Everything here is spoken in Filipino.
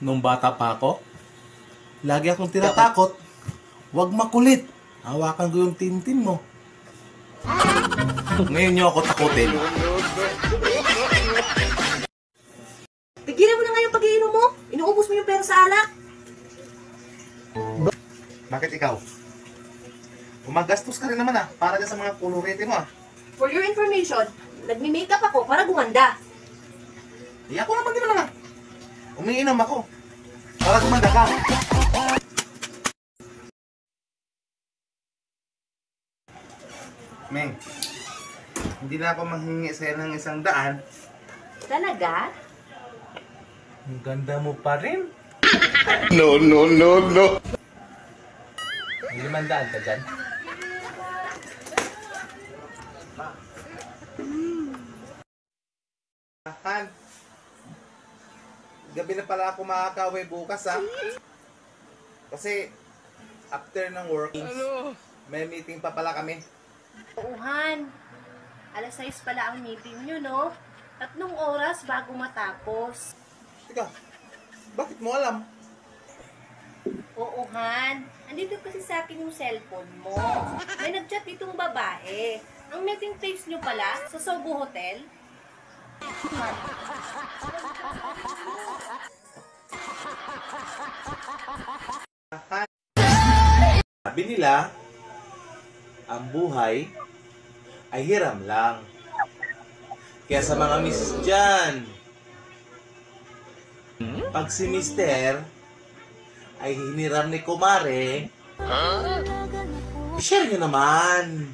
Nung bata pa ako, lagi akong tinatakot, huwag makulit. Hawakan ko yung tintin mo. Ngayon niyo ako takutin. Tigilan mo na nga yung pag-iinom mo. Inuubos mo yung pera sa alak. Bakit ikaw? Gumagastos ka rin naman para dyan sa mga kulurete mo For your information, nagmi-makeup ako para gumanda. Ako naman din naman umiinom ako para gumanda ka. Meng, hindi na ako manghingi sa'yo ng 100. Talaga? Ang ganda mo pa rin. No. May 500 ka dyan. Han, gabi na pala ako makakauwi bukas Kasi after ng work, may meeting pa pala kami. Uuhan. Alas 6 pala ang meeting nyo, no? 3 oras bago matapos. Teka, bakit mo alam? Uuhan. Andito kasi sa akin yung cellphone mo. May nag-chat itong babae. Ang meeting place nyo pala sa Sogo Hotel. Sabi nila, ang buhay ay hiram lang. Kaya sa mga misis dyan, pag si mister ay hiniram ni kumare, i-share nyo naman.